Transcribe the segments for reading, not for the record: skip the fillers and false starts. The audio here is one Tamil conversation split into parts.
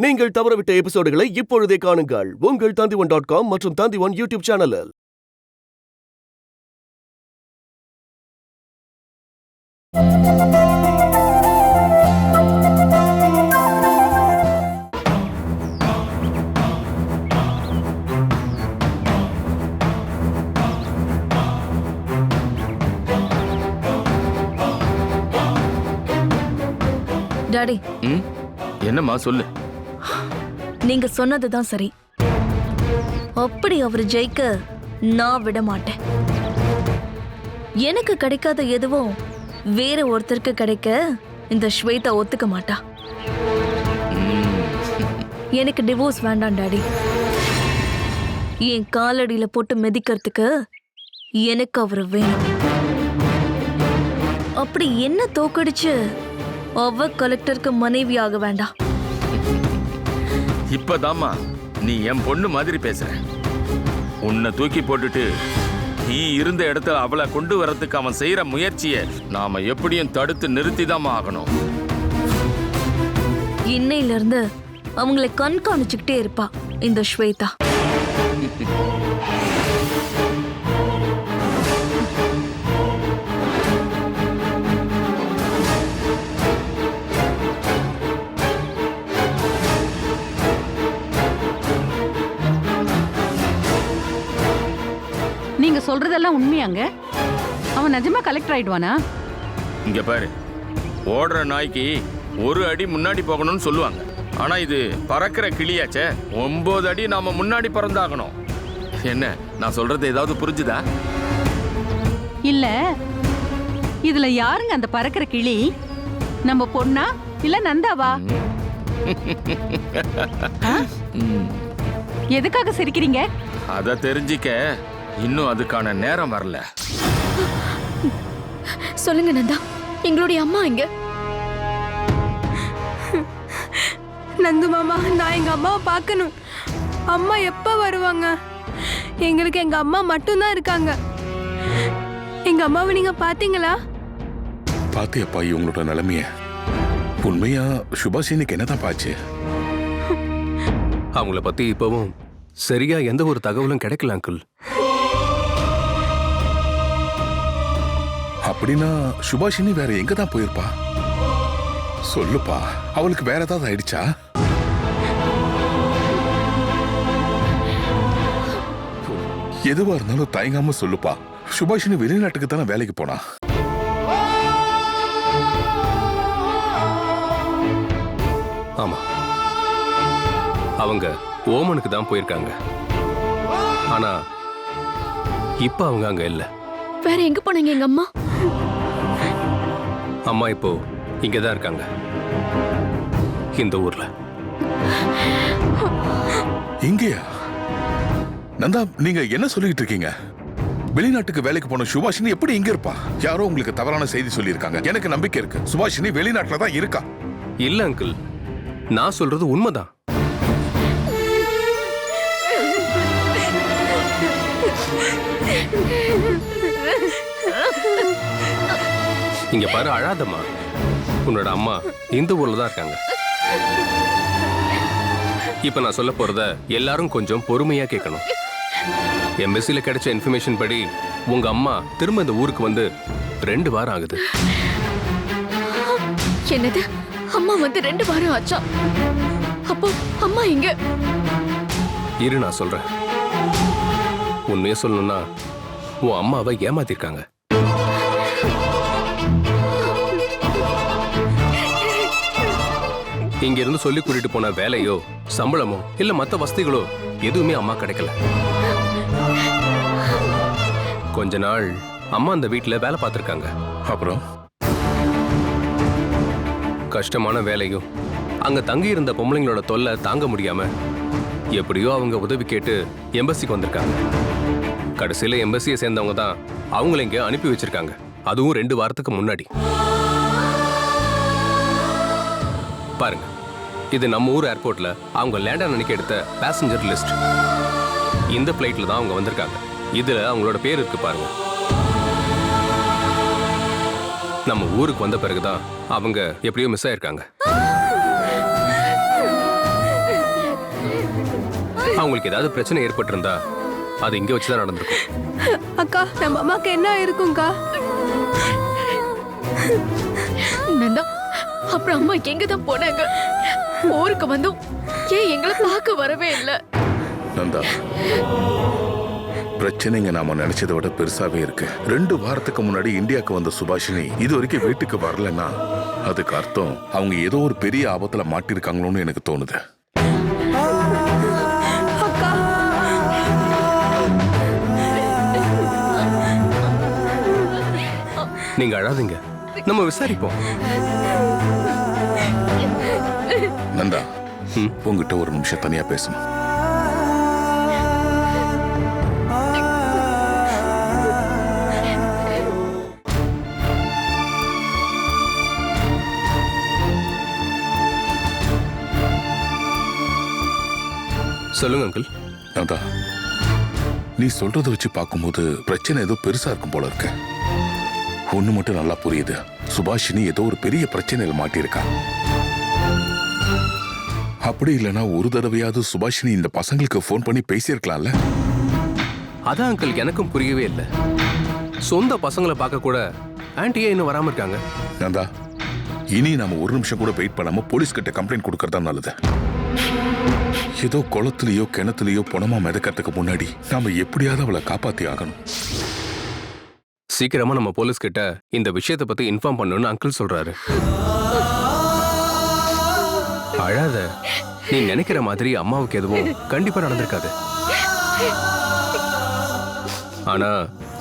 நீங்கள் தவறவிட்ட எபிசோடுகளை இப்பொழுதே காணுங்கள் உங்கள் Tandivan.com மற்றும் Tandivan யூடியூப் சேனலில். டாடி, என்னம்மா சொல்லு. நீங்க சொன்னதுதான் சரி. அப்படி அவர் ஜெயிக்க நான் விட மாட்டேன். எனக்கு கிடைக்காத எதுவும் வேற ஒருத்தருக்கு கிடைக்க இந்த ஸ்வேதா ஒத்துக்க மாட்டா. எனக்கு டிவோர்ஸ் வேண்டாம் டாடி. என் காலடியில போட்டு மிதிக்கிறதுக்கு எனக்கு அவர் வேணும். அப்படி என்ன தோக்கடிச்சு அவ கலெக்டருக்கு மனைவி ஆக வேண்டாம். இப்பதாமா நீ என் பொண்ணு மாதிரி பேசுற. உன்னை தூக்கி போட்டுட்டு நீ இருந்த இடத்துல அவளை கொண்டு வரதுக்கு அவன் செய்யற முயற்சியை நாம எப்படியும் தடுத்து நிறுத்திதான் ஆகணும். இன்னையில இருந்து அவங்களை கண்காணிச்சுக்கிட்டே இருப்பா இந்த ஸ்வேதா. நீங்க சொல்றதெல்லாம் உண்மையாங்க? அவன் நிஜமா கலெக்டர் ஆயிடுவானா? இங்க பாரு, ஓடுற நாய்க்கு ஒரு அடி முன்னாடி போகணும்னு சொல்லுவாங்க. ஆனா இது பறக்கிற கிளியாச்சே, 9 அடி நாம முன்னாடி பறந்தாகணும். என்ன நான் சொல்றது ஏதாவது புரிஞ்சுதா? இல்ல, இதுல யாருங்க அந்த பறக்கிற கிளி? நம்ம பொண்ணா இல்ல நந்தாவா? எதுக்காக சிரிக்கிறீங்க? அத தெரிஞ்சிக்க இன்னும் அதுக்கான நேரம் வரல. சொல்லுங்க நந்தா, எங்களுடைய அம்மா எங்க? நந்து மாமா, நான் எங்க அம்மாவை பார்க்கணும். அம்மா எப்ப வருவாங்க? எங்களுக்கு எங்க அம்மா மட்டும்தான் இருக்காங்க. எங்க அம்மாவை நீங்க பாத்தீங்களா? பாத்தியப்பா இவங்களோட நிலைமைய. உண்மையா சுபாஷினிக்கு என்னதான் பாச்சு? அவங்கள பத்தி இப்பவும் சரியா எந்த ஒரு தகவலும் கிடைக்கல அங்கிள். அப்படின்னா சுபாஷினி வேற எங்க தான் போயிருப்பா? சொல்லுப்பா, அவளுக்கு வேற ஏதாவது ஆயிடுச்சா? எதுவா இருந்தாலும் தயங்காம சொல்லுப்பா. சுபாஷினி வெளிநாட்டுக்கு தானே வேலைக்கு போனா. ஆமா, அவங்க ஓமனுக்கு தான் போயிருக்காங்க. ஆனா இப்ப அவங்க அங்க இல்ல. வேற எங்க போனாங்க எங்க அம்மா? அம்மா இப்போ இங்கதான் இருக்காங்க, இந்த ஊர்ல. இங்கயா? நந்தா, நீங்க என்ன சொல்லிட்டு இருக்கீங்க? வெளிநாட்டுக்கு வேலைக்கு போன சுபாஷினி எப்படி இங்க இருப்பா? யாரோ உங்களுக்கு தவறான செய்தி சொல்லியிருக்காங்க. எனக்கு நம்பிக்கை இருக்கு, சுபாஷினி வெளிநாட்டுல தான் இருக்கா. இல்ல அங்கிள், நான் சொல்றது உண்மைதான். இங்க பாரு, அழாதம்மா. உன்னோட அம்மா இந்த ஊர்ல தான் இருக்காங்க. இப்ப நான் சொல்ல போறத எல்லாரும் கொஞ்சம் பொறுமையா கேட்கணும். எம்எஸ்சில கிடைச்ச இன்ஃபர்மேஷன் படி உங்க அம்மா திரும்ப இந்த ஊருக்கு வந்து 2 வாரம் ஆகுது. என்னது? அம்மா வந்து 2 வாரம் ஆச்சா? அப்போ அம்மா எங்க? இரு, நான் சொல்றேன். உண்மையை சொல்லணும்னா உன் அம்மாவை ஏமாத்திருக்காங்க. இங்க இருந்து சொல்லி கூட்டிட்டு போன வேலையோ சம்பளமோ இல்ல மத்த வசதிகளோ எதுவுமே அம்மா கிடைக்கல. கொஞ்ச நாள் அம்மா அந்த வீட்டுல வேலை பார்த்திருக்காங்க. அப்புறம் கஷ்டமான வேலையும் அங்க தங்கி இருந்த பொம்பளைங்களோட தொல்லை தாங்க முடியாம எப்படியோ அவங்க உதவி கேட்டு எம்பசிக்கு வந்திருக்காங்க. கடைசியில எம்பசியை சேர்ந்தவங்க தான் அவங்கள இங்க அனுப்பி வச்சிருக்காங்க. அதுவும் 2 வாரத்துக்கு முன்னாடி. பாருங்க, இது நம்ம ஊர் ஏர்போர்ட்ல அவங்க லேண்ட் அன்னைக்கு எடுத்த பேசஞ்சர் லிஸ்ட். இந்த பிளைட்ல தான் அவங்க வந்திருக்காங்க. இதுல அவங்களோட பேர் இருக்கு பாருங்க. நம்ம ஊருக்கு வந்த பிறகுதான் அவங்க எப்படியோ மிஸ் ஆயிருக்காங்க. அவங்களுக்கு ஏதாவது பிரச்சனை ஏற்பட்டிருந்தா அது இங்க வச்சுதான் நடந்திருக்கும். அக்கா நம்ம அம்மாக்கு என்ன இருக்கும்க்கா? நந்தா, அப்புறம் அம்மா எங்க தான் போனாங்க? ஊருக்கு வந்தும் ஏன் எங்களை பார்க்க வரவே இல்லை? நந்தா, பிரச்சனைங்க நாம நினைச்சதை விட பெருசாவே இருக்கு. 2 வாரத்துக்கு முன்னாடி இந்தியாவுக்கு வந்த சுபாஷினி இது வரைக்கும் வீட்டுக்கு வரலன்னா அதுக்கு அர்த்தம் அவங்க ஏதோ ஒரு பெரிய ஆபத்துல மாட்டிருக்காங்களோன்னு எனக்கு தோணுது. அக்கா நீங்க அழாதீங்க, நம்ம விசாரிப்போம். நந்தா, உங்ககிட்ட ஒரு நிமிஷம் தனியா பேசணும். சொல்லுங்க அங்கிள். நந்தா, நீ சொல்றத வச்சு பார்க்கும்போது பிரச்சனை ஏதோ பெருசா இருக்கும் போல இருக்கு. ஒண்ணு மட்டும் நல்லா புரியுது, சுபாஷினி ஏதோ ஒரு பெரிய பிரச்சனையில மாட்டியிருக்கா. அப்படி இல்லைன்னா ஒரு தடவையாவது சுபாஷினி இந்த பசங்களுக்கு ஃபோன் பண்ணி பேசியிருக்கலாம்ல. அதான் அங்கிள் எனக்கும் புரியவே இல்லை. சொந்த பசங்களை பார்க்க கூட ஆன்ட்டியே இன்னும் வராம இருக்காங்க. நந்தா, இனி நாம ஒரு நிமிஷம் கூட வெயிட் பண்ணாம போலீஸ் கிட்ட கம்ப்ளைண்ட் கொடுக்கறதா நல்லது. ஏதோ குளத்திலேயோ கிணத்துலயோ பணமா மிதக்கிறதுக்கு முன்னாடி நாம எப்படியாவது அவளை காப்பாத்தி ஆகணும். சீக்கிரமா நம்ம போலீஸ் கிட்ட இந்த விஷயத்தை பத்தி இன்ஃபார்ம் பண்ணணும்னு அங்கிள் சொல்றாரு. அழாத, நீ நினைக்கிற மாதிரி அம்மாவுக்கு எதுவும் கண்டிப்பா நடந்திருக்காது. ஆனா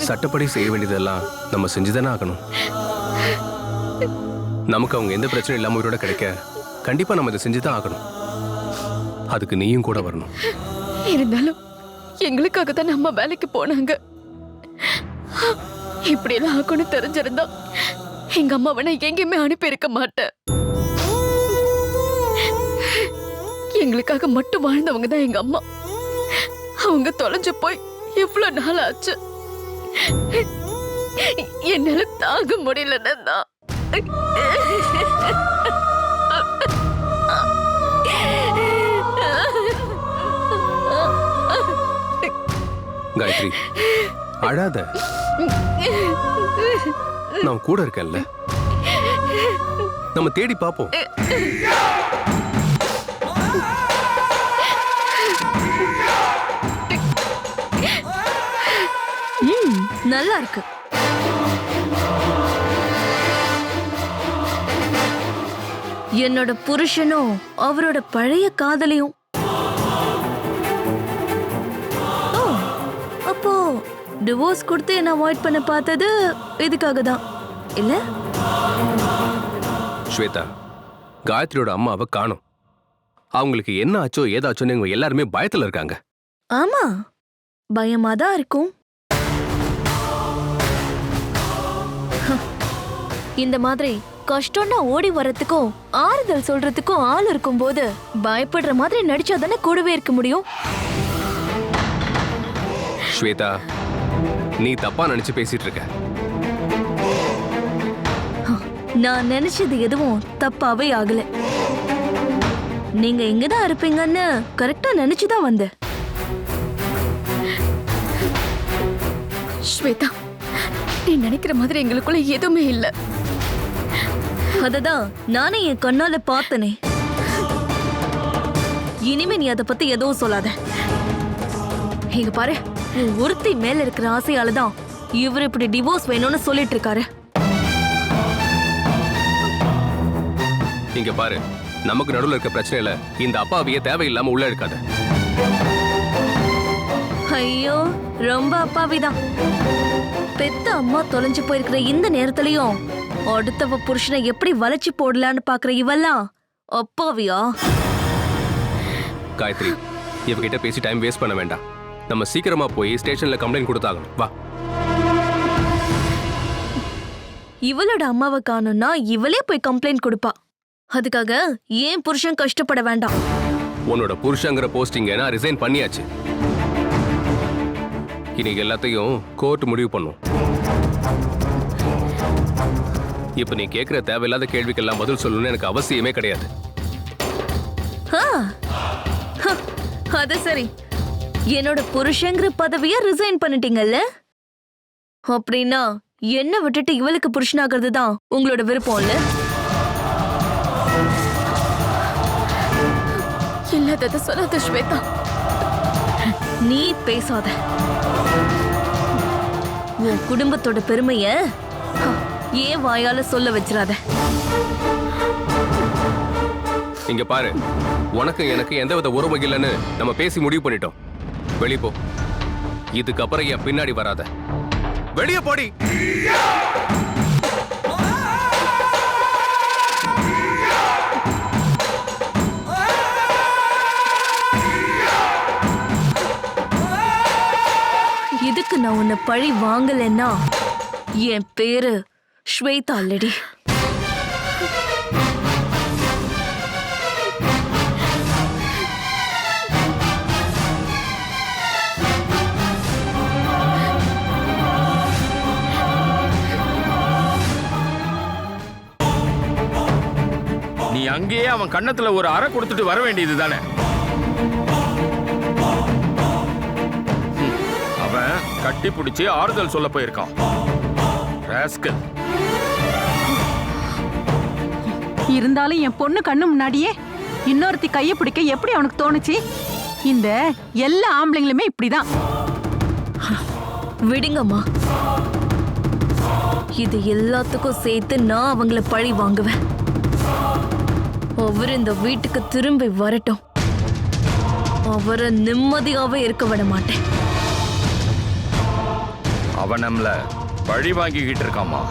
சட்டப்படி செய்ய வேண்டியதெல்லாம் நம்ம செஞ்சுதானே ஆகணும். நமக்கு அவங்க எந்த பிரச்சனையும் இல்லாம உயிரோட கிடைக்க கண்டிப்பா நம்ம இதை செஞ்சுதான் ஆகணும். அதுக்கு நீயும் கூட வரணும். இருந்தாலும் எங்களுக்காக தான் நம்ம வேலைக்கு போனாங்க. இப்படி எல்லாம் ஆகும்னு தெரிஞ்சிருந்தா எங்க அம்மாவை நான் எங்கேயுமே அனுப்பி இருக்க மாட்டேன். எங்களுக்காக மட்டும் வாழ்ந்தவங்க தான் எங்க அம்மா. அவங்க தொலைஞ்சு போய் எவ்வளவு நாள் ஆச்சு. என்னால தாங்க முடியலன்னா காயத்ரி, அழாத, நான் கூட இருக்கேன்ல. நம்ம தேடி பார்ப்போம். நல்லா இருக்கு. என்னோட புருஷனும் அவரோட பழைய காதலியும். ஓ, அப்போ டிவோர்ஸ் கொடுத்து என்ன அவாய்ட் பண்ண பார்த்தது இதுக்காக தான் இல்ல? ஸ்வேதா, காயத்ரியோட அம்மாவை காணோம். அவங்களுக்கு என்ன ஆச்சோ ஏதாச்சோன்னு இவங்க எல்லாருமே பயத்துல இருக்காங்க. ஆமா, பயமா தான் இருக்கும். இந்த மாதிரி கஷ்டம்னா ஓடி வரத்துக்கும் ஆறுதல் சொல்றதுக்கும் ஆள் இருக்கும் போது பயப்படுற மாதிரி நடிச்சா தானே கூடவே இருக்க முடியும். ஸ்வேதா, நீ தப்பா நினைச்சு பேசிட்டு இருக்க. நான் நினைச்சது எதுவும் தப்பாவே ஆகல. நீங்க இங்கதான் இருப்பீங்கன்னு கரெக்டா நினைச்சுதான் வந்தேன். ஸ்வேதா, நீ நினைக்கிற மாதிரி எங்களுக்குள்ள எதுவுமே இல்ல. அததான் நானே என் கண்ணால பார்த்தனே. இனிமே நீ அதை பத்தி எதுவும் சொல்லாத. இங்க பாரு, உன் ஒருத்தி மேல இருக்கிற ஆசையாலதான் இவர் இப்படி டிவோர்ஸ் வேணும்னு சொல்லிட்டு இருக்காரு. இங்க பாரு, நமக்கு நடுவுல இருக்க பிரச்சனையில இந்த அப்பாவிய தேவையில்லாம உள்ள இருக்காத. ஐயோ, ரொம்ப அப்பாவிதான். பெத்த அம்மா தொலைஞ்சு போயிருக்கிற இந்த நேரத்திலயும் அடுத்தவ புருஷனை எப்படி வளைச்சு போடலான்னு பாக்குற இவெல்லாம் அப்பாவியா? காயத்ரி, இவகிட்ட பேசி டைம் வேஸ்ட் பண்ண வேண்டாம். நம்ம சீக்கிரமா போய் ஸ்டேஷன்ல கம்ப்ளைண்ட் கொடுத்தாகணும். வா. இவளோட அம்மாவை காணும்னா இவளே போய் கம்ப்ளைண்ட் கொடுப்பா. அதுக்காக ஏன் புருஷன் கஷ்டப்பட வேண்டாம். உன்னோட புருஷங்கிற போஸ்டிங்க நான் ரிசைன் பண்ணியாச்சு. இன்னைக்கு எல்லாத்தையும் கோர்ட் முடிவு பண்ணும். இப்ப நீ கேட்கிற தேவையில்லாத கேள்விக்கெல்லாம் பதில் சொல்லணும்னு எனக்கு அவசியமே கிடையாது. அது சரி, என்னோட புருஷங்கிற பதவிய ரிசைன் பண்ணிட்டீங்கல்ல? அப்படின்னா என்ன விட்டுட்டு இவளுக்கு புருஷனாகிறது தான் உங்களோட விருப்பம் இல்ல? இல்லாதத சொல்லாத ஸ்வேதா. நீ பேசாத. உன் குடும்பத்தோட பெருமைய ஏன் வாயால சொல்ல வச்சிராத. இங்க பாரு, உனக்கு எனக்கு எந்தவித உறவு இல்லைன்னு நம்ம பேசி முடிவு பண்ணிட்டோம். வெளியே போ. இதுக்கப்புறம் என் பின்னாடி வராத. வெளியே போடி. இதுக்கு நான் உன்னை பழி வாங்கலன்னா என் பேரு ஸ்வேதா இல்லடி. நீ அங்கேயே அவன் கன்னத்துல ஒரு அறை கொடுத்துட்டு வர வேண்டியது தானே. அவன் கட்டி பிடிச்சி ஆறுதல் சொல்ல போயிருக்கான். ராஸ்கல். இருந்தாலும் என் பொண்ணு கண்ணு முன்னாடியே இன்னொருத்தி கையை பிடிக்க எப்படி அவனுக்கு தோணுச்சு? இந்த எல்லா ஆம்பளைங்களுமே இப்படிதான். விடுங்கம்மா. இது எல்லாத்துக்கும் சேர்த்து நான் அவங்கள பழி வாங்குவேன். அவர் இந்த வீட்டுக்கு திரும்பி வரட்டும். அவரை நிம்மதியாவே இருக்க விட மாட்டேன். அவன் நம்மள பழி வாங்கிக்கிட்டு இருக்காமா.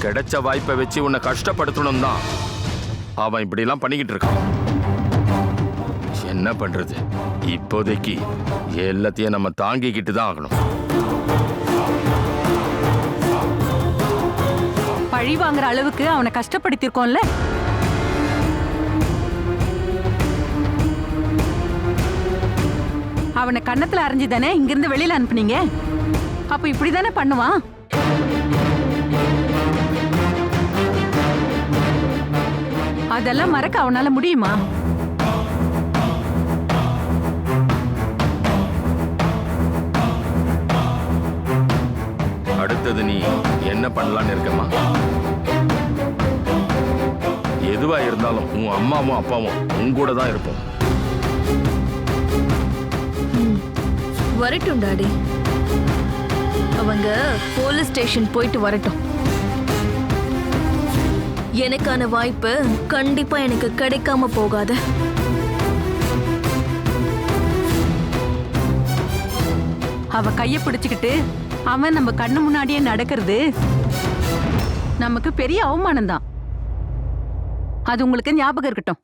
கிடைச்ச வாய்ப்பை வச்சு உன்னை கஷ்டப்படுத்தணும் தான் அவன் இப்படி எல்லாம் பண்ணிக்கிட்டு இருக்கான். என்ன பண்றது? இப்போதைக்கு எல்லாத்தையும் நம்ம தாங்கிக்கிட்டு தான் ஆகணும். பழி வாங்குற அளவுக்கு அவனை கஷ்டப்படுத்திருக்கோம்ல. அவனை கன்னத்துல அரைஞ்சுதானே இங்கிருந்து வெளியில அனுப்புனீங்க. அப்ப இப்படிதானே பண்ணுவான். அதெல்லாம் மறக்க அவனால முடியுமா? அடுத்தது நீ என்ன பண்ணலான்னு இருக்கமா? எதுவா இருந்தாலும் உன் அம்மாவும் அப்பாவும் உன் கூட தான் இருப்போம். வரட்டும் டாடி. அவங்க போலீஸ் ஸ்டேஷன் போயிட்டு வரட்டும். எனக்கான வாய்ப்பு கண்டிப்பா எனக்கு கிடைக்காம போகாது. அவ கைய பிடிச்சுக்கிட்டு அவன் நம்ம கண்ணு முன்னாடியே நடக்கிறது நமக்கு பெரிய அவமானம் தான். அது உங்களுக்கு ஞாபகம் இருக்கட்டும்.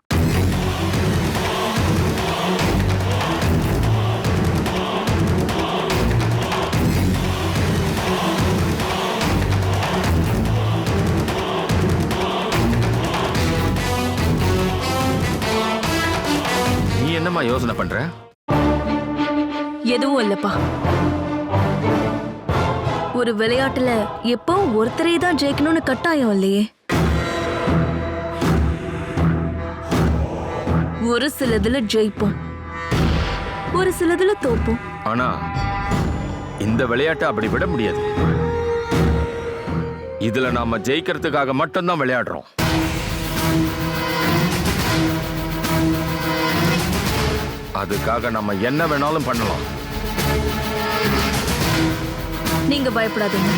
நீ என்னம்மா யோசனை பண்ற? எதுவும் இல்லப்பா. ஒரு விளையாட்டுல எப்போ ஒருத்தரே தான் ஜெயிக்கணும்னு கட்டாயம் இல்லையே. ஒரு சிலதுல ஜெயிப்போம், ஒரு சிலதுல தோப்போம். ஆனா இந்த விளையாட்டை அப்படி விட முடியாது. இதுல நாம ஜெயிக்கிறதுக்காக மட்டும்தான் விளையாடுறோம். அதுக்காக நம்ம என்ன வேணாலும் பண்ணலாம். நீங்க பயப்படாதீங்க.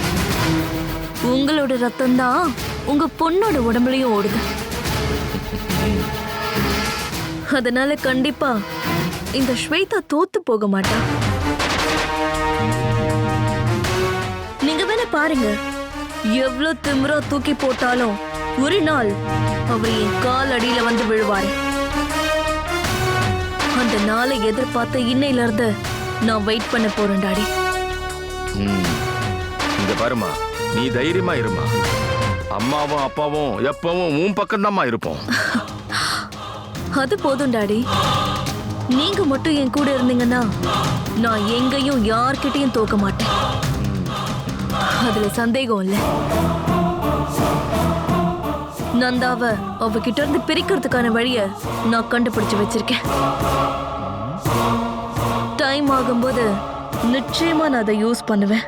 உங்களோட ரத்தம் தான் உங்க பொண்ணோட உடம்புலயும் ஓடுது. அதனால கண்டிப்பா இந்த ஸ்வேதா தோத்து போக மாட்டா. நீங்க வேணா பாருங்க, எவ்வளவு திமிரா தூக்கி போட்டாலும் ஒரு நாள் அவர் என் கால் அடியில வந்து விழுவாரு. அந்த நாளை எதிர்பார்த்து இன்னையில இருந்து நான் வெயிட் பண்ண போறேன் டாடி. இங்க பாருமா, நீ தைரியமா இருமா. அம்மாவும் அப்பாவும் எப்பவும் உன் பக்கம்தாம்மா இருப்போம். அது போதும் டாடி. நீங்க மட்டும் என் கூட இருந்தீங்கன்னா நான் எங்கேயும் யார்கிட்டயும் தோக்க மாட்டேன். அதுல சந்தேகம் இல்ல. நந்தாவை அவகிட்ட இருந்து பிரிக்கிறதுக்கான வழிய நான் கண்டுபிடிச்சு வச்சிருக்கேன். டைம் ஆகும்போது நிச்சயமா நான் அதை யூஸ் பண்ணுவேன்.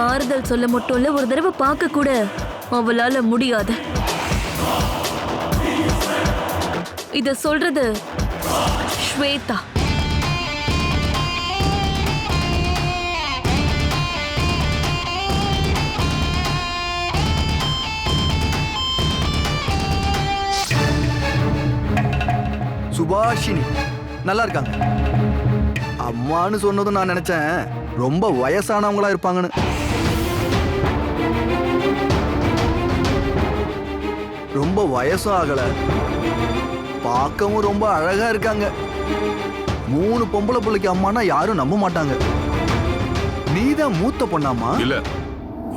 ஆறுதல் சொல்ல மட்டும் இல்ல, ஒரு தடவை பார்க்க கூட அவளால முடியாது. இத சொல்றது ஸ்வேதா. சுபாஷினி நல்லா இருக்காங்க. அம்மான்னு சொன்னதும் நான் நினைச்சேன் ரொம்ப வயசானவங்களா இருப்பாங்கன்னு. ரொம்ப வயசும் ஆகல, பார்க்கவும் ரொம்ப அழகா இருக்காங்க. 3 பொம்பளை பிள்ளைக்கு அம்மானா யாரும் நம்ப மாட்டாங்க. நீதான் மூத்த பொண்ணாமா? இல்ல,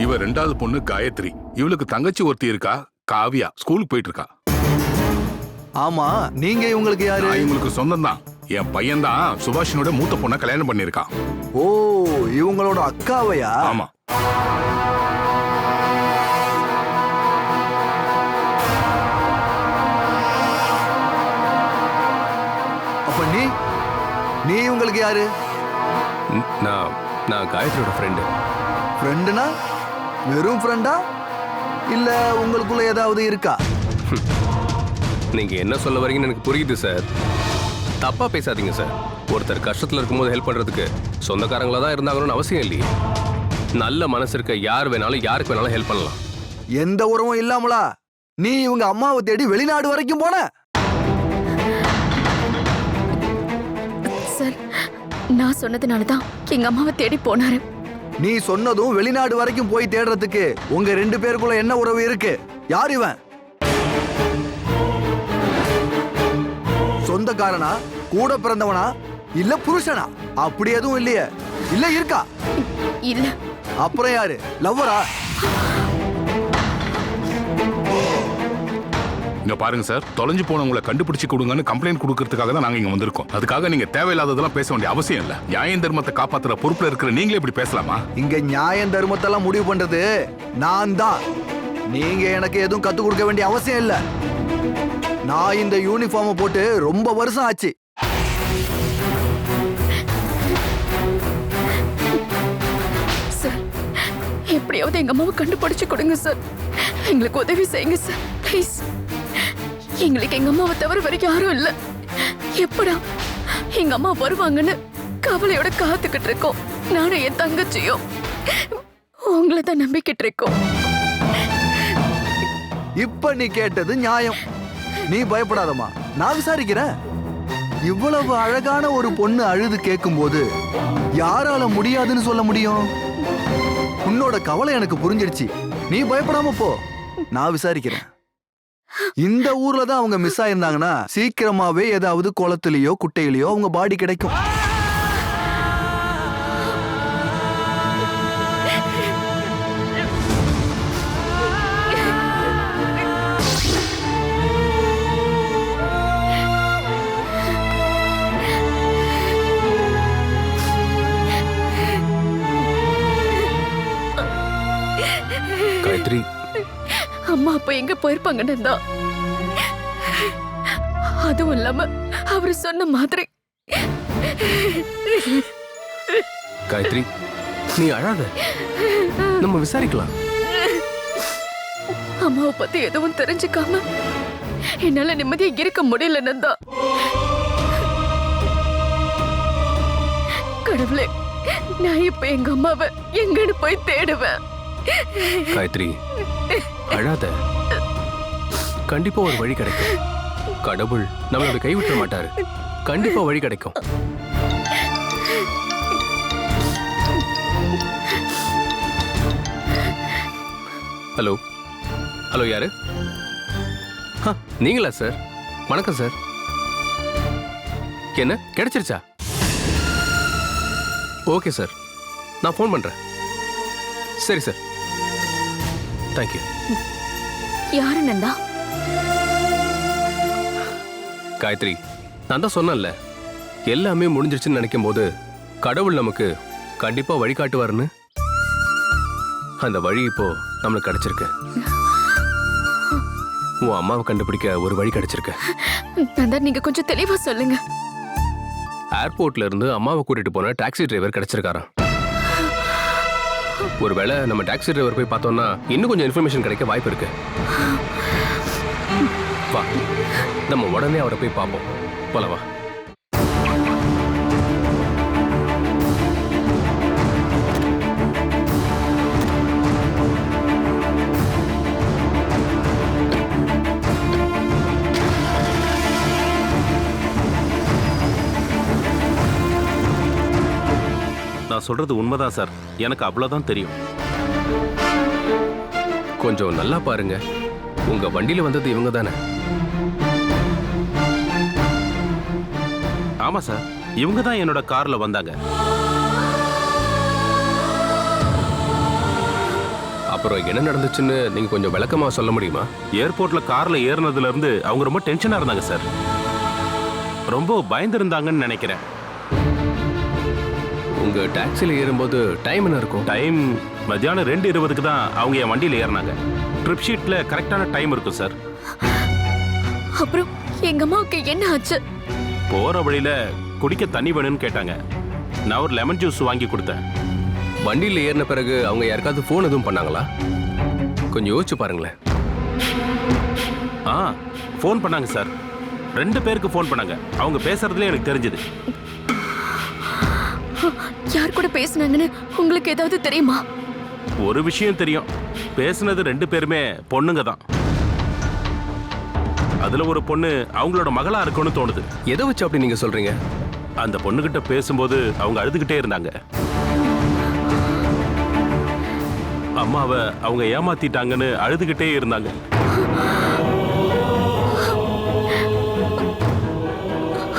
இவ 2வது பொண்ணு காயத்ரி. இவளுக்கு தங்கச்சி ஒருத்தி இருக்கா, காவியா. ஸ்கூலுக்கு போயிட்டு இருக்கா. ஆமா, நீங்க இவங்களுக்கு யாரு? இவங்களுக்கு சொந்தம் தான். என் பையன் தான் சுபாஷினோட மூத்த பொண்ணை கல்யாணம் பண்ணிருக்கான். ஓ, இவங்களோட அக்காவையா? ஆமா. அப்ப நீ இவங்களுக்கு யாரு? நான் காயத்ரியோட ஃப்ரெண்டு. ஃப்ரெண்டுனா வெறும் ஃப்ரெண்டா இல்ல உங்களுக்குள்ள ஏதாவது இருக்கா? நீங்க என்ன சொல்ல வரீங்கன்னு எனக்கு புரியுது சார். தப்பா பேசாதீங்க சார். ஒருத்தர் கஷ்டத்துல இருக்கும்போது ஹெல்ப் பண்றதுக்கு சொந்தக்காரங்களா தான் இருந்தாங்கன்னு அவசியம் இல்லையே. நல்ல மனசு இருக்க யார் வேணாலும் யாருக்கு வேணாலும் ஹெல்ப் பண்ணலாம். எந்த உறவும் இல்லாமலா நீ இவங்க அம்மாவை தேடி வெளிநாடு வரைக்கும் போன? சார், நான் சொன்னதுனால தான் எங்க அம்மாவை தேடி போனாரு. நீ சொன்னதும் வெளிநாடு வரைக்கும் போய் தேடுறதுக்கு உங்க 2 பேருக்குள்ள என்ன உறவு இருக்கு? யார் இவன்? சொந்தக்காரனா, கூட பிறந்தவனா, இல்ல புருஷனா? அப்படி எதுவும் இல்லையே. இல்ல இருக்கா? இல்ல. அப்புறம் யாரு? லவ்வரா? இங்க பாருங்க சார், தொலைஞ்சு போனவங்களை கண்டுபிடிச்சு கொடுங்கன்னு கம்ப்ளைண்ட் கொடுக்கறதுக்காக தான் நாங்க இங்க வந்திருக்கோம். அதுக்காக நீங்க தேவையில்லாததெல்லாம் பேச வேண்டிய அவசியம் இல்ல. நியாயம் தர்மத்தை காப்பாத்துற பொறுப்புல இருக்கிற நீங்களே இப்படி பேசலாமா? இங்க நியாயம் தர்மத்தெல்லாம் முடிவு பண்றது நான் தான். நீங்க எனக்கு எதுவும் கத்து கொடுக்க வேண்டிய அவசியம் இல்ல. நான் இந்த யூனிஃபார்ம் போட்டு ரொம்ப வருஷம் ஆச்சு. சார், எப்படியாவது எங்க அம்மாவை கண்டுபிடிச்சு கொடுங்க சார். எங்களுக்கு உதவி செய்யுங்க சார், ப்ளீஸ். எங்களுக்கு எங்க அம்மாவை தவிர வரைக்கும் யாரும் இல்ல. எப்படா எங்க அம்மா வருவாங்கன்னு கவலையோட காத்துக்கிட்டு இருக்கோம். நானும் என் தங்கச்சியும் உங்களை தான் நம்பிக்கிட்டு இருக்கோம். இப்ப நீ கேட்டது நியாயம். நீ பயப்படாதம்மா, நான் விசாரிக்கிறேன். இவ்வளவு அழகான ஒரு பொண்ணு அழுது கேட்கும்போது யாரால முடியாதுன்னு சொல்ல முடியும்? உன்னோட கவலை எனக்கு புரிஞ்சிடுச்சு. நீ பயப்படாம போ, நான் விசாரிக்கிறேன். இந்த ஊர்ல தான் அவங்க மிஸ் ஆயிருந்தாங்கன்னா சீக்கிரமாவே ஏதாவது குளத்திலேயோ குட்டையிலயோ அவங்க பாடி கிடைக்கும். காயத்ரி, அம்மா அப்ப எங்க போயிருப்பாங்கன்னு தான். அதுவும் இல்லாம அவரு சொன்ன மாதிரி. காயத்ரி, நீ அழாத, நம்ம விசாரிக்கலாம். அம்மாவை பத்தி எதுவும் தெரிஞ்சுக்காம என்னால நிம்மதியா இருக்க முடியல நந்தா. கடவுளே, நான் இப்ப எங்க அம்மாவை எங்கன்னு போய் தேடுவேன். காயத்ரி, அழாத. கண்டிப்பா ஒரு வழி கிடைக்கும். கடவுள் நம்மளோட கைவிட்ட மாட்டாரு. கண்டிப்பா வழி கிடைக்கும். ஹலோ ஹலோ, யாரு? நீங்களா சார்? வணக்கம் சார். என்ன கிடைச்சிருச்சா? ஓகே சார், நான் ஃபோன் பண்றேன். சரி சார், தேங்க்யூ. யாரு நந்தா? காயத்ரி, நான் தான் சொன்னேன்ல, எல்லாமே முடிஞ்சிருச்சுன்னு நினைக்கும் போது கடவுள் நமக்கு கண்டிப்பா வழிகாட்டுவாருன்னு. அந்த வழி இப்போ நம்மளுக்கு கிடைச்சிருக்கு. உன் அம்மாவை கண்டுபிடிக்க ஒரு வழி கிடைச்சிருக்கு. நந்தா, நீங்க கொஞ்சம் தெளிவா சொல்லுங்க. ஏர்போர்ட்ல இருந்து அம்மாவை கூட்டிட்டு போன டாக்ஸி டிரைவர் கிடைச்சிருக்காராம். ஒருவேளை நம்ம டாக்ஸி டிரைவர் போய் பார்த்தோம்னா இன்னும் கொஞ்சம் இன்ஃபர்மேஷன் கிடைக்க வாய்ப்பு இருக்கு. வா, நம்ம உடனே அவரை போய் பார்ப்போம். போலவா? நான் சொல்றது உண்மைதான் சார். எனக்கு அவ்வளவுதான் தெரியும். கொஞ்சம் நல்லா பாருங்க. உங்க வண்டியில வந்தது இவங்க தானே? ஆமா சார், இவங்க தான் என்னோட கார்ல வந்தாங்க. அப்புறம் என்ன நடந்துச்சுன்னு நீங்க கொஞ்சம் விளக்கமா சொல்ல முடியுமா? ஏர்போர்ட்ல கார்ல ஏறினதுல இருந்து அவங்க ரொம்ப டென்ஷனா இருந்தாங்க சார். ரொம்ப பயந்துருந்தாங்கன்னு நினைக்கிறேன். உங்க டாக்ஸில ஏறும்போது டைம் என்ன இருக்கும்? டைம் மத்தியானம் 2:20க்கு தான் அவங்க என் வண்டியில ஏறினாங்க. ட்ரிப் ஷீட்ல கரெக்டான டைம் இருக்கும் சார். அப்புறம் எங்க அம்மாவுக்கு என்ன ஆச்சு? போற வழியில குடிக்க தண்ணி வேணும்னு கேட்டாங்க. நான் ஒரு லெமன் ஜூஸ் வாங்கி கொடுத்தேன். வண்டியில ஏறின பிறகு அவங்க யாருக்காவது ஃபோன் எதுவும் பண்ணாங்களா? கொஞ்சம் யோசிச்சு பாருங்களேன். ஃபோன் பண்ணாங்க சார். 2 பேருக்கு ஃபோன் பண்ணாங்க. அவங்க பேசுறதுல எனக்கு தெரிஞ்சது. யார் கூட பேசுனாங்கன்னு உங்களுக்கு ஏதாவது தெரியுமா? ஒரு விஷயம் தெரியும். பேசுனது 2 பேருமே பொண்ணுங்க தான். அதுல ஒரு பொண்ணு அவங்களோட மகளா இருக்கும்னு தோணுது. எதை வச்சு அப்படி நீங்க சொல்றீங்க? அந்த பொண்ணுகிட்ட பேசும்போது அவங்க அழுதுகிட்டே இருந்தாங்க. அம்மாவை அவங்க ஏமாத்திட்டாங்கன்னு அழுதுகிட்டே இருந்தாங்க.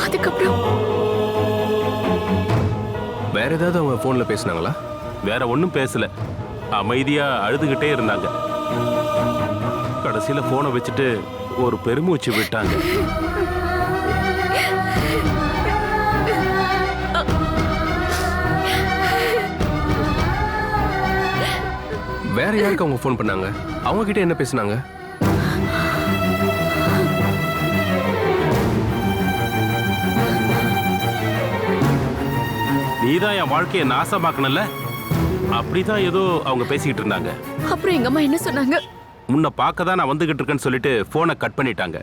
அதுக்கப்புறம் வேற ஏதாவது அவங்க போன்ல பேசினாங்களா? வேற ஒன்றும் பேசல. அமைதியா அழுதுகிட்டே இருந்தாங்க. கடைசியில போனை வச்சுட்டு ஒரு பெருமூச்சு விட்டாங்க. வேற யாருக்கு அவங்க ஃபோன் பண்ணாங்க? அவங்க கிட்ட என்ன பேசினாங்க? நீதான் என் வாழ்க்கையை நாசமாக்கணும்ல, அப்படிதான் ஏதோ அவங்க பேசிக்கிட்டு இருந்தாங்க. அப்புறம் எங்க அம்மா என்ன சொன்னாங்க? முன்ன பார்க்க தான் நான் வந்துகிட்டு இருக்கேன்னு சொல்லிட்டு போனை கட் பண்ணிட்டாங்க.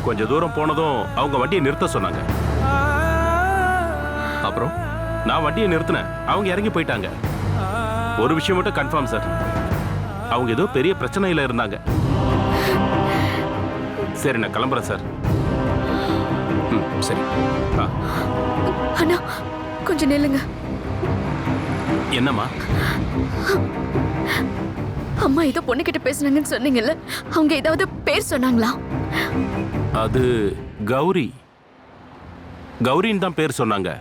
கொஞ்ச தூரம் போனதும் அவங்க வண்டியை நிறுத்த சொன்னாங்க. அப்புறம் நான் வண்டியை நிறுத்தினேன். அவங்க இறங்கி போயிட்டாங்க. ஒரு விஷயம் மட்டும் கன்ஃபார்ம் சார், அவங்க ஏதோ பெரிய பிரச்சனையில இருந்தாங்க. சரி, நான் கிளம்புறேன் சார். சரி. அண்ணா, கொஞ்சம் நில்லுங்க. என்னம்மா? அம்மா ஏதோ பொண்ணுகிட்ட பேசுனாங்கன்னு சொன்னீங்கல்ல, அவங்க ஏதாவது பேர் சொன்னாங்களா? அது கௌரி. கௌரின்னு தான் பேர் சொன்னாங்க.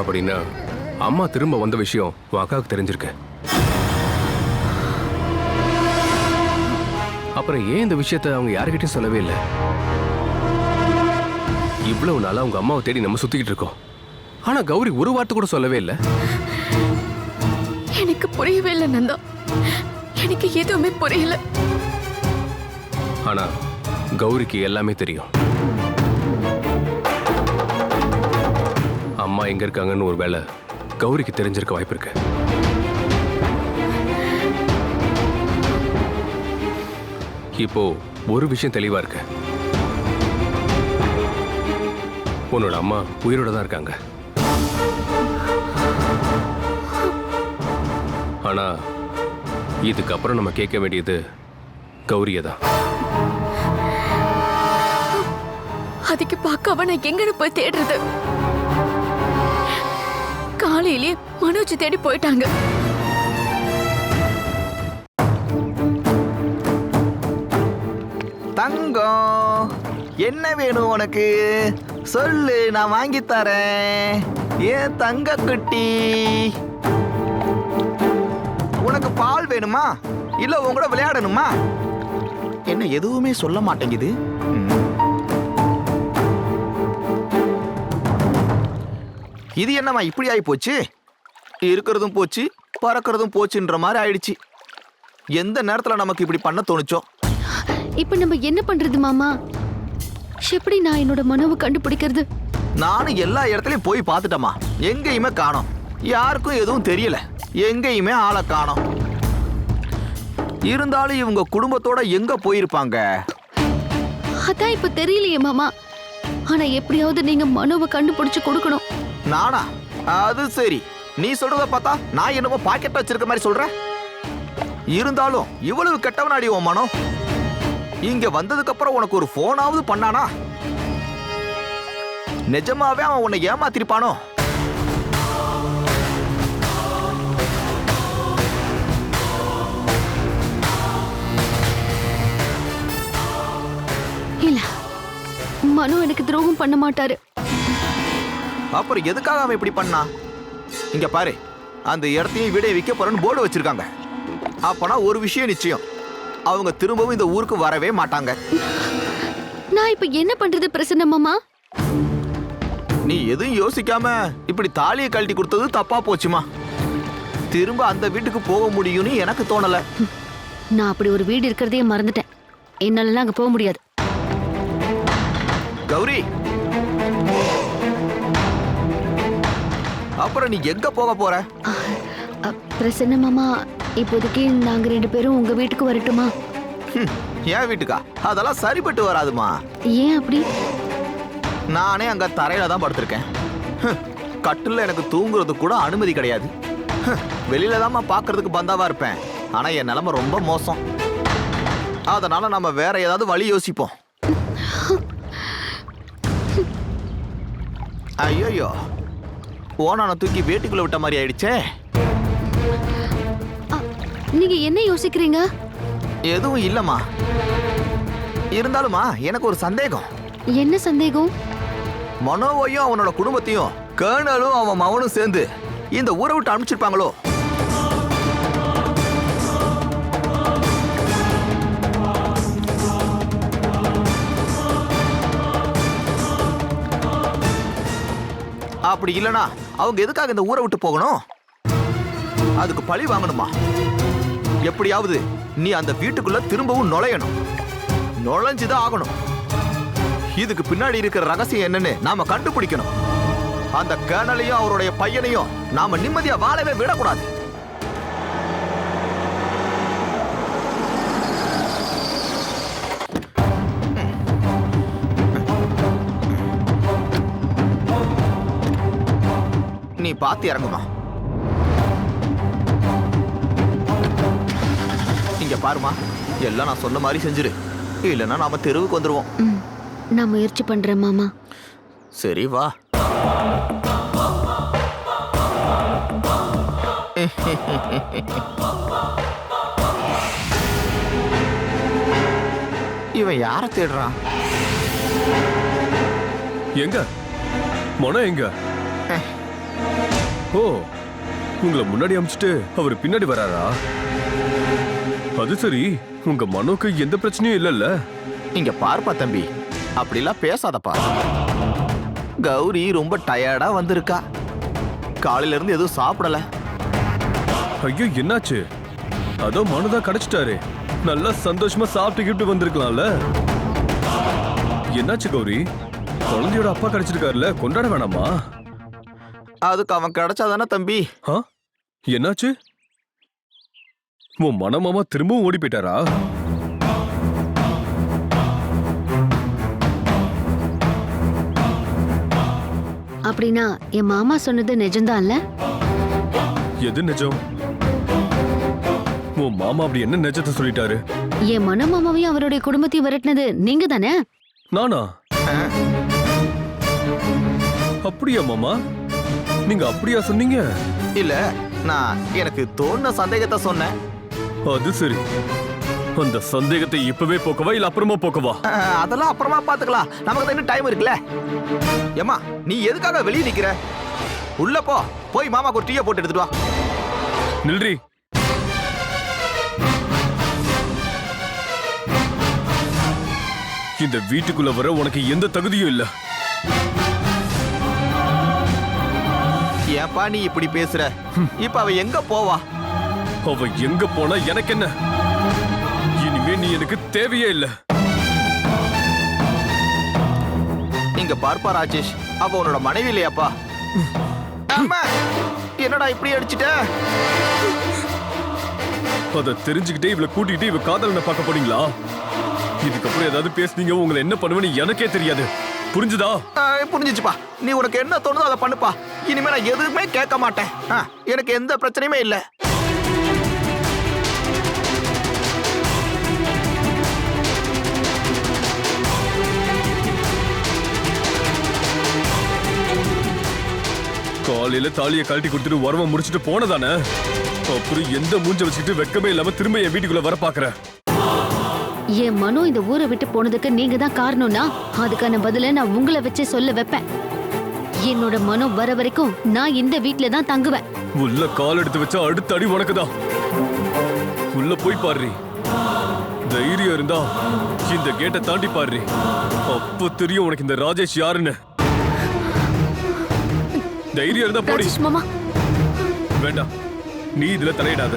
அப்படின்னா அம்மா திரும்ப வந்த விஷயம் உன் அக்காவுக்கு தெரிஞ்சிருக்கு. அப்புறம் ஏன் இந்த விஷயத்தை அவங்க யாருக்கிட்டையும் சொல்லவே இல்லை? இவ்வளவு நாளா உங்க அம்மாவை தேடி நம்ம சுத்திக்கிட்டு இருக்கோம். ஆனா கௌரி ஒரு வார்த்தை கூட சொல்லவே இல்லை. எனக்கு புரியவே இல்லை நந்தா. எனக்கு எதுவுமே புரியல. ஆனா கௌரிக்கு எல்லாமே தெரியும். அம்மா எங்க இருக்காங்கன்னு ஒரு வேளை கௌரிக்கு தெரிஞ்சிருக்க வாய்ப்பு இருக்கு. இப்போ ஒரு விஷயம் தெளிவா இருக்கு. உன்னோட அம்மா உயிரோட தான் இருக்காங்க. ஆனா இதுக்கப்புறம் நம்ம கேட்க வேண்டியது கௌரியை தான். அதுக்கு பார்க்க அவனை எங்கன்னு போய் தேடுறது? காலையிலே மனோஜ் தேடி போயிட்டாங்க. தங்கம் என்ன வேணும் உனக்கு? சொல்லு, நான் வாங்கி தரேன். ஏன் தங்க குட்டி, உனக்கு பால் வேணுமா இல்ல உன் கூட விளையாடணுமா? என்ன எதுவுமே சொல்ல மாட்டேங்குது. இது என்னம்மா இப்படி ஆகி போச்சு? இருக்கிறதும் போச்சு, பறக்கிறதும் போச்சுன்ற மாதிரி ஆயிடுச்சு. எந்த நேரத்துல நமக்கு இப்படி பண்ண தோணுச்சோ? இப்ப நம்ம என்ன பண்றது மாமா? எப்படி நான் என்னோட மனோவை கண்டுபிடிக்கிறது? நானும் எல்லா இடத்துலயும் போய் பார்த்துட்டேம்மா, எங்கேயுமே காணோம். யாருக்கும் எதுவும் தெரியல, எங்கேயுமே ஆளை காணோம். இருந்தாலும் இவங்க குடும்பத்தோட எங்க போயிருப்பாங்க? அதான் இப்ப தெரியலையே மாமா. ஆனா எப்படியாவது நீங்க மனோவை கண்டுபிடிச்சு கொடுக்கணும். நானா? அது சரி, நீ சொல்றத பார்த்தா நான் என்னமோ பாக்கெட் வச்சிருக்க மாதிரி சொல்றேன். இருந்தாலும் இவ்வளவு கெட்டவனாடி உன் மனோ? இங்க வந்ததுக்கு அப்புறம் உனக்கு ஒரு போனாவது பண்ணானா? நிஜமாவே அவன் உன்னை ஏமாத்திருப்பானோ? இல்ல, மனோ எனக்கு துரோகம் பண்ண மாட்டாரு. அப்புறம் எதுக்காக அவன் இப்படி பண்ணா? இங்க பாரு, அந்த இடத்தையும் வீடை விற்க போறேன்னு போர்டு வச்சிருக்காங்க. அப்பனா ஒரு விஷயம் நிச்சயம், அவங்க திரும்பவும் இந்த ஊருக்கு வரவே மாட்டாங்க. நான் இப்ப என்ன பண்றது பிரசன்ன மாமா? நீ எதுவும் யோசிக்காம இப்படி தாலியை கழட்டி கொடுத்தது தப்பா போச்சுமா. திரும்ப அந்த வீட்டுக்கு போக முடியும்னு எனக்கு தோணல. நான் அப்படி ஒரு வீடு இருக்கிறதையே மறந்துட்டேன். என்னால அங்க போக முடியாது. கௌரி, அப்புறம் நீ எங்க போக போற? பிரசன்ன மாமா, இப்போதைக்கு நாங்க 2 பேரும் உங்க வீட்டுக்கு வரட்டுமா? என் வீட்டுக்கா? அதெல்லாம் சரிப்பட்டு வராதுமா. ஏன் அப்படி? நானே அங்க தரையில தான் படுத்திருக்கேன். கட்டில எனக்கு தூங்குறது கூட அனுமதி கிடையாது. வெளியில தான் பாக்குறதுக்கு பந்தாவா இருப்பேன். ஆனா என் நிலைமை ரொம்ப மோசம். அதனால நம்ம வேற ஏதாவது வழி யோசிப்போம். ஐயோ, ஓனான தூக்கி வேட்டுக்குள்ள விட்ட மாதிரி ஆயிடுச்சே. நீங்க என்ன யோசிக்கிறீங்க? எதுவும் இல்லம்மா. இருந்தாலுமா எனக்கு ஒரு சந்தேகம். என்ன சந்தேகம்? மனோவையும் அவனோட குடும்பத்தையும் கர்னலும் அவன் மவனும் சேர்ந்து இந்த ஊரை விட்டு அனுப்பிச்சிருப்பாங்களோ? அப்படி இல்லனா அவங்க எதுக்காக இந்த ஊரை விட்டு போகணும்? அதுக்கு பழி வாங்கணுமா? எப்படியாவது நீ அந்த வீட்டுக்குள்ள திரும்பவும் நுழையணும். நுழைஞ்சுதான் ஆகணும். இதுக்கு பின்னாடி இருக்கிற ரகசியம் என்னன்னு நாம கண்டுபிடிக்கணும். அந்த கர்னலையும் அவருடைய பையனையும் நாம நிம்மதியா வாழவே விடக்கூடாது. நீ பார்த்து இறங்குமா. இங்க பாருமா, எல்லாம் நான் சொன்ன மாதிரி செஞ்சிரு, இல்லைன்னா நாம தெருவுக்கு வந்துருவோம். நான் முயற்சி பண்றேன் மாமா. சரி வா. இவன் யார தேடுறான்? எங்க மனோ எங்க? ஓ, உங்களை முன்னாடி அமிச்சிட்டு அவர் பின்னாடி வராரா? அது சரி, உங்க மனோக்கு எந்த பிரச்சனையும் இல்லல்ல? இங்க பார்ப்பா தம்பி, அப்படிலாம் பேசாதப்பா. கௌரி ரொம்ப டயர்டா வந்திருக்கா. காலையில இருந்து எதுவும் சாப்பிடல. ஐயோ, என்னாச்சு? அதோ மனோதான் கிடைச்சிட்டாரு. நல்லா சந்தோஷமா சாப்பிட்டு வந்திருக்கலாம்ல. என்னாச்சு கௌரி? குழந்தையோட அப்பா கிடைச்சிருக்காருல, கொண்டாட வேணாமா? அதுக்கு அவன் கிடைச்சாதானே தம்பி. என்னாச்சு? உன் மனமாமா திரும்பவும் ஓடி போயிட்டாரா? அப்படின்னா என் மாமா சொன்னது நிஜம்தான்ல? எது நிஜம்? உன் மாமா அப்படி என்ன நிஜத்தை சொல்லிட்டாரு? என் மனமாமாவையும் அவருடைய குடும்பத்தையும் விரட்டினது நீங்க தானே? நானா? அப்படியா மாமா? நீங்க அப்படியா சொன்னீங்க? இல்ல, நான் எனக்கு தோணுன சந்தேகத்தை சொன்னேன். அது சரி. அந்த சந்தேகத்தை இப்பவே போக்கவா இல்ல அப்புறமா போக்கவா? அதெல்லாம் அப்புறமா பாத்துக்கலாம், நமக்கு தான் இன்னும் டைம் இருக்குல்ல. ஏம்மா நீ எதுக்காக வெளியே நிக்கிற? உள்ள போ, போய் மாமாக்கு ஒரு டீயை போட்டு எடுத்துட்டு வா. நில்றி. இந்த வீட்டுக்குள்ள வர உனக்கு எந்த தகுதியும் இல்ல. ஏன்பா நீ இப்படி பேசுற? இப்ப அவ எங்க போவா? அவ எங்க போனா எனக்கு என்ன? இனிமே நீ எனக்கு தேவையே இல்ல. இங்க பார்ப்பா ராஜேஷ், அவ உன்னோட மனைவி இல்லையாப்பா? அம்மா, என்னடா இப்படி அடிச்சிட்ட? அத தெரிஞ்சுக்கிட்டே இவளை கூட்டிக்கிட்டு இவ காதலனை பார்க்க போறீங்களா? இதுக்கப்புறம் ஏதாவது பேசுனீங்க உங்களை என்ன பண்ணுவேன்னு எனக்கே தெரியாது. புரிஞ்சுதா? புரிஞ்சிச்சுப்பா. நீ உனக்கு என்ன தோணுதோ அதை பண்ணுப்பா. இனிமே நான் எதுவுமே கேட்க மாட்டேன். எனக்கு எந்த பிரச்சனையுமே இல்லை. காலையில தாலியை கழட்டி கொடுத்துட்டு உரமா முடிச்சுட்டு போனதானே? அப்புறம் எந்த மூஞ்ச வச்சுக்கிட்டு வெக்கமே இல்லாம திரும்ப என் வீட்டுக்குள்ள வர பாக்குற? என் மனோ இந்த ஊரை விட்டு போனதுக்கு நீங்க தான் காரணம்னா அதுக்கான பதில நான் உங்களை வச்சே சொல்ல வைப்பேன். என்னோட மனோ வர வரைக்கும் நான் இந்த வீட்ல தான் தங்குவேன். உள்ள கால் எடுத்து வச்சா அடுத்த அடி உனக்குதான். உள்ள போய் பாரு. தைரியம் இருந்தா இந்த கேட்டை தாண்டி பாரு. அப்போ தெரியும் உனக்கு இந்த ராஜேஷ் யாருன்னு. தைரியம் இருந்தா போடி. மாமா வேண்டாம், நீ இதுல தலையிடாத.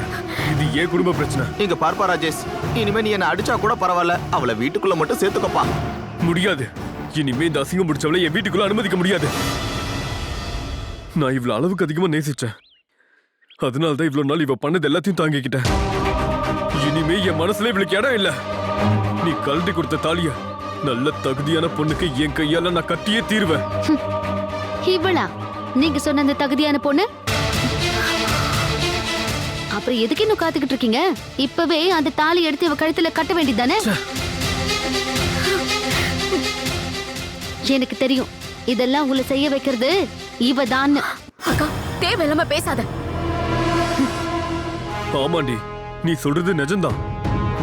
இது ஏன் குடும்ப பிரச்சனை. இங்க பார்ப்பா ராஜேஷ், இனிமே நீ என்ன அடிச்சா கூட பரவாயில்ல, அவளை வீட்டுக்குள்ள மட்டும் சேர்த்துக்கப்பா. முடியாது. இனிமே இந்த அசிங்கம் முடிச்சவளை என் வீட்டுக்குள்ள அனுமதிக்க முடியாது. நான் இவ்வளவு அளவுக்கு அதிகமா நேசிச்சேன். அதனால்தான் இவ்வளவு நாள் இவ பண்ணது எல்லாத்தையும் தாங்கிக்கிட்டேன். இனிமே என் மனசுல இவளுக்கு இடம் இல்ல. நீ கழட்டி கொடுத்த தாலிய நல்ல தகுதியான பொண்ணுக்கு என் கையால நான் கட்டியே தீருவேன். இவளா நீங்க சொன்ன அந்த தகுதியான பொண்ணு? அப்புறம் எதுக்கு இன்னும் காத்துக்கிட்டு இருக்கீங்க? இப்பவே அந்த தாலி எடுத்து இவ கழுத்துல கட்ட வேண்டியதானே? எனக்கு தெரியும் இதெல்லாம் உங்களை செய்ய வைக்கிறது இவ தான். அக்கா தேவையில்லாம பேசாத. ஆமாண்டி, நீ சொல்றது நிஜம்தான்.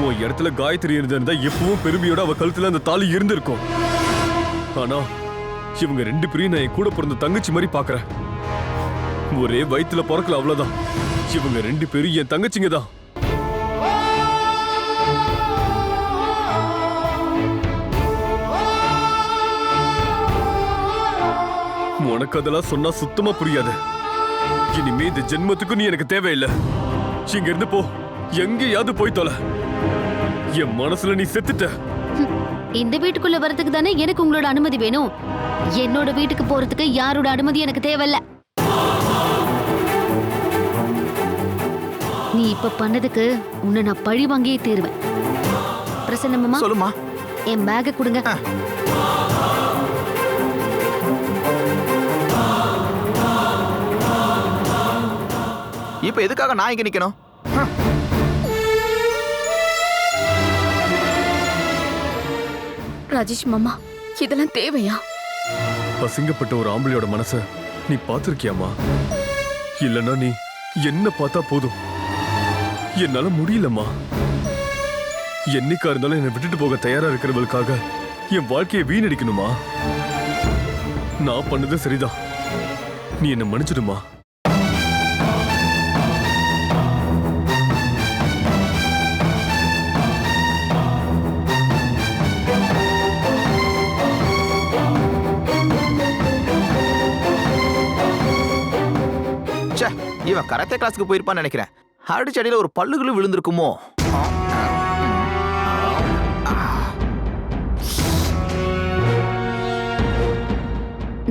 உன் இடத்துல காயத்ரி இருந்திருந்தா எப்பவும் பெருமையோட அவ கழுத்துல அந்த தாலி இருந்திருக்கும். ஆனா இவங்க ரெண்டு பேரையும் நான் என் கூட பிறந்த தங்கச்சி மாதிரி பாக்குறேன். ஒரே வயித்துல பிறக்கல, அவ்வளவுதான். இவங்க ரெண்டு பேரும் என் தங்கச்சிங்க தான். உனக்கு அதெல்லாம் சொன்னா சுத்தமா புரியாது. இனிமே இந்த ஜென்மத்துக்கு நீ எனக்கு தேவையில்லை. இங்க இருந்து போ, எங்கேயாவது போய் தொலை. என் மனசுல நீ செத்துட்ட. இந்த வீட்டுக்குள்ள வரதுக்கு தானே எனக்கு உங்களோட அனுமதி வேணும். என்னோட வீட்டுக்கு போறதுக்கு யாரோட அனுமதி எனக்கு தேவையில்ல. நீ இப்ப பண்ணதுக்கு உன்னை நான் பழி வாங்கியே தீருவேன். பிரசன்னம்மா, சொல்லுமா. என் பேக்க கொடுங்க. இப்ப எதுக்காக நான் இங்க நிக்கணும்? ராஜேஷ் மாமா, இதெல்லாம் தேவையா? அசிங்கப்பட்ட ஒரு ஆம்பளையோட மனச நீ பாத்திருக்கியாமா? இல்லன்னா நீ என்ன பார்த்தா போதும். என்னால முடியலம்மா. என்னைக்கா இருந்தாலும் என்னை விட்டுட்டு போக தயாரா இருக்கிறவளுக்காக என் வாழ்க்கையை வீணடிக்கணுமா? நான் பண்ணது சரிதான். நீ என்ன மன்னிச்சிடுமா? இவன் கராத்தே கிளாஸ்க்கு போயிருப்பான்னு நினைக்கிறேன். அடிச்சடியில ஒரு பல்லுகளும் விழுந்திருக்குமோ?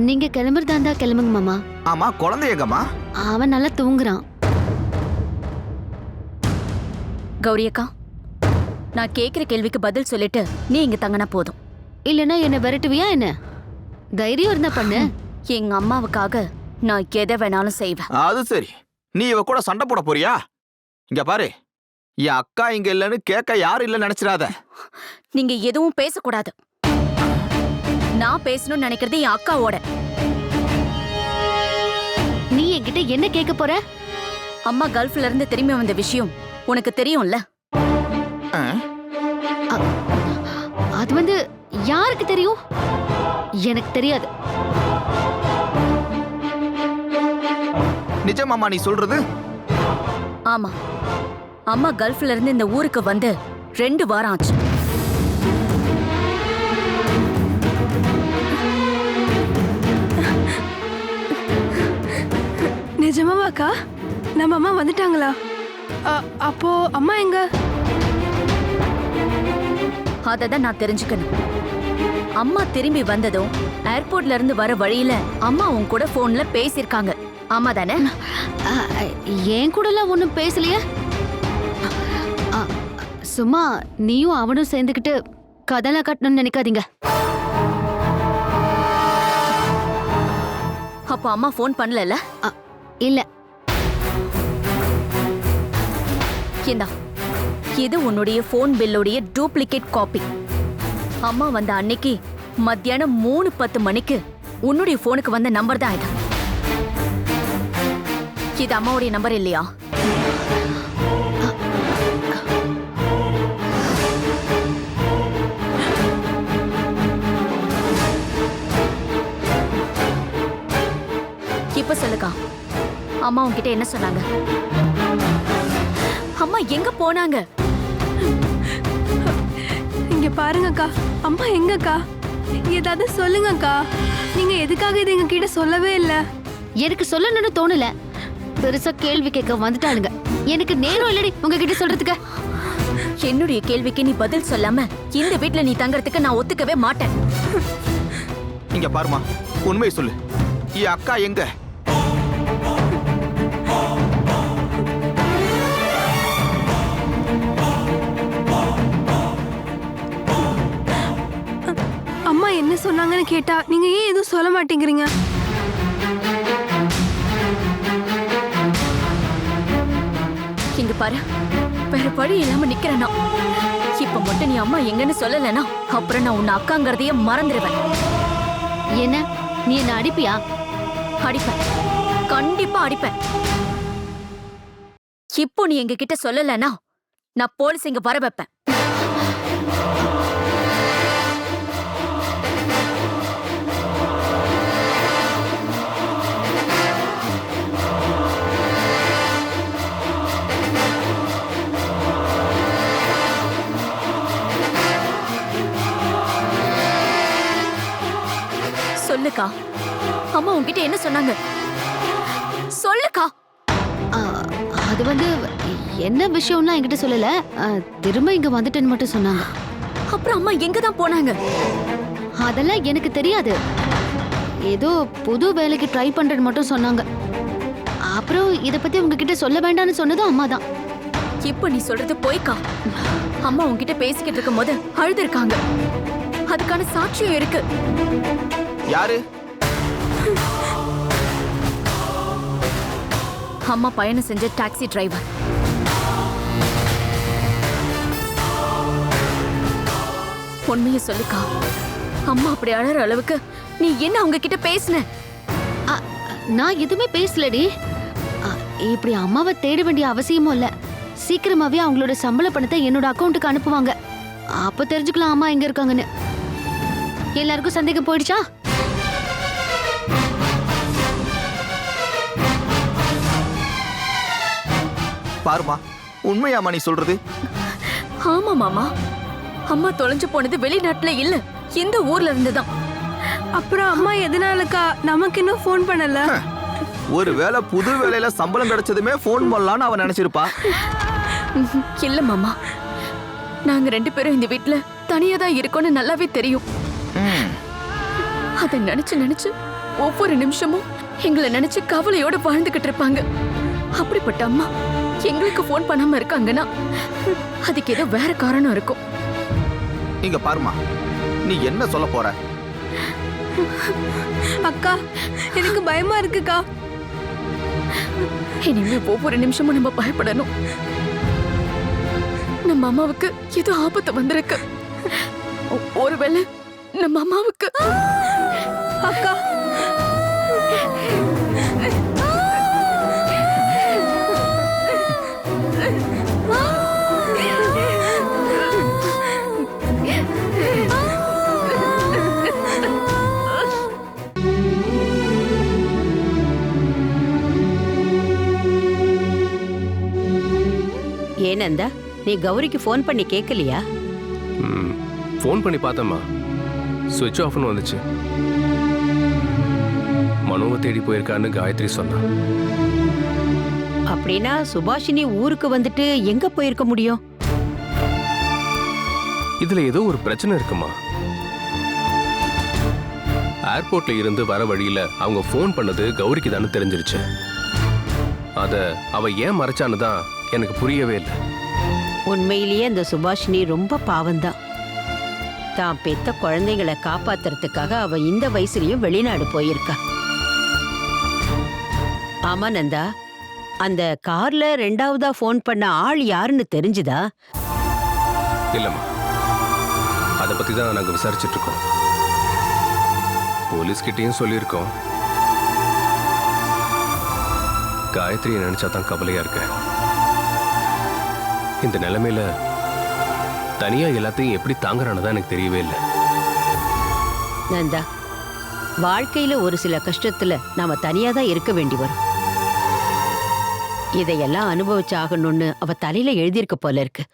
நீங்க கிளம்புறதா கிளம்புங்க மாமா. ஆமா, குழந்தை எங்கம்மா? அவன் நல்லா தூங்குறான். கௌரி அக்கா, நான் கேக்குற கேள்விக்கு பதில் சொல்லிட்டு நீ இங்க தங்கினா போதும். இல்லனா என்ன விரட்டுவியா என்ன? தைரியம் இருந்தா பண்ணு. எங்க அம்மாவுக்காக நான் எதை வேணாலும் செய்வேன். அது சரி, நீ இவ கூட சண்டை போட போறியா? இங்க பாரு, என் அக்கா இங்க இல்லன்னு கேட்க யாரும் இல்லன்னு நினைச்சிடாத. நீங்க எதுவும் பேசக்கூடாது. நான் பேசணும்னு நினைக்கிறது என் அக்காவோட. நீ என்கிட்ட என்ன கேட்க போற? அம்மா கல்ஃப்ல இருந்து திரும்பி வந்த விஷயம் உனக்கு தெரியும்ல? அது வந்து யாருக்கு தெரியும்? எனக்கு தெரியாது. நிஜமாமா நீ சொல்றது? ஆமா, அம்மா கல்ஃப்ல இருந்து இந்த ஊருக்கு வந்து 2 வாரம் ஆச்சு. நிஜமாவாக்கா? நம்ம அம்மா வந்துட்டாங்களா? அப்போ அம்மா எங்க? அததான் நான் தெரிஞ்சுக்கணும். அம்மா திரும்பி வந்ததும் ஏர்போர்ட்ல இருந்து வர வழியில அம்மா உன் கூட போன்ல பேசிருக்காங்க. ஆமா தானே? என் கூடலாம் ஒன்றும் பேசலையே. சும்மா நீயும் அவனும் சேர்ந்துக்கிட்டு கதலை கட்டணும்னு நினைக்காதீங்க. அப்ப அம்மா போன் பண்ணல? இல்ல. இந்தா, இது உன்னுடைய போன் பில்லுடைய டூப்ளிகேட் காப்பி. அம்மா வந்த அன்னைக்கு மத்தியானம் 3:10 மணிக்கு உன்னுடைய போனுக்கு வந்த நம்பர் தான் இது. இது அம்மாவுடைய நம்பர் இல்லையா? இப்ப சொல்லுக்கா, அம்மா உன்கிட்ட என்ன சொன்னாங்க? அம்மா எங்க போனாங்க? இங்க பாருங்கக்கா, அம்மா எங்கக்கா? ஏதாவது சொல்லுங்கக்கா. நீங்க எதுக்காக இது எங்க கிட்ட சொல்லவே இல்ல? எனக்கு சொல்லணும்னு தோணல. பெருசா கேள்வி கேட்க வந்துட்டாளுங்க. எனக்கு நேரம் இல்லடி உங்ககிட்ட சொல்றதுக்கு. என்னுடைய கேள்விக்கு நீ பதில் சொல்லாம இந்த வீட்ல நீ தங்கறதுக்கு நான் ஒத்துக்கவே மாட்டேன். இங்க பாருமா, உண்மையை சொல்லு. என் அக்கா எங்க? அம்மா என்ன சொன்னாங்கன்னு கேட்டா நீங்க ஏன் எதுவும் சொல்ல மாட்டேங்கிறீங்க? இங்க பாரு, வேற வழி இல்லாம நிக்கிறேனா. இப்ப மட்டும் நீ அம்மா எங்கன்னு சொல்லலனா அப்புறம் நான் உன்னை அக்காங்கிறதையே மறந்துடுவேன். என்ன, நீ என்ன அடிப்பியா? அடிப்பேன், கண்டிப்பா அடிப்பேன். இப்போ நீ எங்க கிட்ட சொல்லலனா நான் போலீஸ் இங்க வர வைப்பேன். சொல்லுக்கா, அம்மா உன்கிட்ட என்ன சொன்னாங்க? சொல்லுக்கா. அது வந்து என்ன விஷயம்னா என்கிட்ட சொல்லல. திரும்ப இங்க வந்துட்டேன்னு மட்டும் சொன்னாங்க. அப்புறம் அம்மா எங்க தான் போனாங்க? அதெல்லாம் எனக்கு தெரியாது. ஏதோ புது வேலைக்கு ட்ரை பண்றது மட்டும் சொன்னாங்க. அப்புறம் இத பத்தி உங்ககிட்ட சொல்ல வேண்டாம்னு சொன்னதும் அம்மா தான். இப்ப நீ சொல்றது போய்க்கா. அம்மா உன்கிட்ட பேசிக்கிட்டு இருக்கும் போது அழுதுருக்காங்க. அதுக்கான சாட்சியம் இருக்கு. யாரு? அம்மா பயணம் செஞ்ச டாக்ஸி டிரைவர். உண்மையை சொல்லுக்கா. அம்மா அப்படி அழற அளவுக்கு நீ என்ன அவங்க கிட்ட பேசின? நான் எதுவுமே பேசலடி. இப்படி அம்மாவை தேட வேண்டிய அவசியமும் இல்ல. சீக்கிரமாவே அவங்களோட சம்பள பணத்தை என்னோட அக்கௌண்ட்டுக்கு அனுப்புவாங்க. அப்ப தெரிஞ்சுக்கலாம் அம்மா எங்க இருக்காங்கன்னு. எல்லாருக்கும் சந்தேகம் போயிடுச்சா? பாருமா, உண்மையாமா நீ சொல்றது? ஆமா மாமா, அம்மா தொலைஞ்சு போனது வெளிநாட்டுல இல்ல, இந்த ஊர்ல இருந்துதான். அப்புறம் அம்மா எதனாலக்கா நமக்கு இன்னும் ஃபோன் பண்ணல? ஒரு வேளை புது வேலையில சம்பளம் கிடைச்சதுமே ஃபோன் பண்ணலான்னு அவன் நினைச்சிருப்பா. இல்ல மாமா, நாங்க 2 பேரும் இந்த வீட்ல தனியா தான் இருக்கோம்னு நல்லாவே தெரியும். அதை நினைச்சு ஒவ்வொரு நிமிஷமும் எங்களை நினைச்சு கவலையோட வாழ்ந்துகிட்டு இருப்பாங்க. அப்படிப்பட்ட அம்மா எங்களுக்கு ஃபோன் பண்ணாம இருக்காங்கன்னா அதுக்கு ஏதோ வேற காரணம் இருக்கும். இங்க பாருமா, நீ என்ன சொல்ல போற? அக்கா, எனக்கு பயமா இருக்குக்கா. இனிமே ஒவ்வொரு நிமிஷமும் நம்ம பயப்படணும். நம்ம அம்மாவுக்கு ஏதோ ஆபத்து வந்திருக்கு. ஒருவேளை நம்ம அம்மாவுக்கு. அக்கா, ஏனந்தா நீ கௌரிக்கு ஃபோன் பண்ணி கேட்கலையா? ஃபோன் பண்ணி பார்த்தேம்மா, சுவிட்ச் ஆஃப்னு வந்துச்சு. மனோவை தேடி போயிருக்கான்னு காயத்ரி சொன்னா. அப்படின்னா சுபாஷினி ஊருக்கு வந்துட்டு எங்க போயிருக்க முடியும்? இதுல ஏதோ ஒரு பிரச்சனை இருக்குமா? ஏர்போர்ட்ல இருந்து வர வழியில அவங்க ஃபோன் பண்ணது கௌரிக்கு தானே தெரிஞ்சிருச்சு. அத அவ ஏன் மறைச்சான்னு தான் எனக்கு புரியவே இல்லை. உண்மையிலேயே அந்த சுபாஷினி ரொம்ப பாவம்தான். தான் பெத்த குழந்தைங்களை காப்பாத்துறதுக்காக அவ இந்த வயசுலயும் வெளிநாடு போயிருக்கா. ஆமா நந்தா, அந்த கார்ல ரெண்டாவதா ஃபோன் பண்ண ஆள் யாருன்னு தெரிஞ்சுதா? இல்லம்மா, அதை பத்தி தான் நாங்க விசாரிச்சுட்டு இருக்கோம். போலீஸ்கிட்டையும் சொல்லியிருக்கோம். காயத்ரியை நினைச்சா தான் கவலையா இருக்கு. இந்த நிலைமையில தனியா எல்லாத்தையும் எப்படி தாங்குறான்னு தான் எனக்கு தெரியவே இல்லை. நந்தா, வாழ்க்கையில ஒரு சில கஷ்டத்துல நாம தனியா தான் இருக்க வேண்டி வரும். இதையெல்லாம் அனுபவிச்சு ஆகணும்னு அவ தலையில எழுதியிருக்க போல இருக்கு.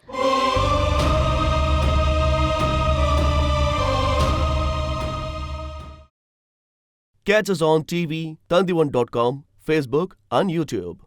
Catch us on TV, Tandivan.com, Facebook and YouTube.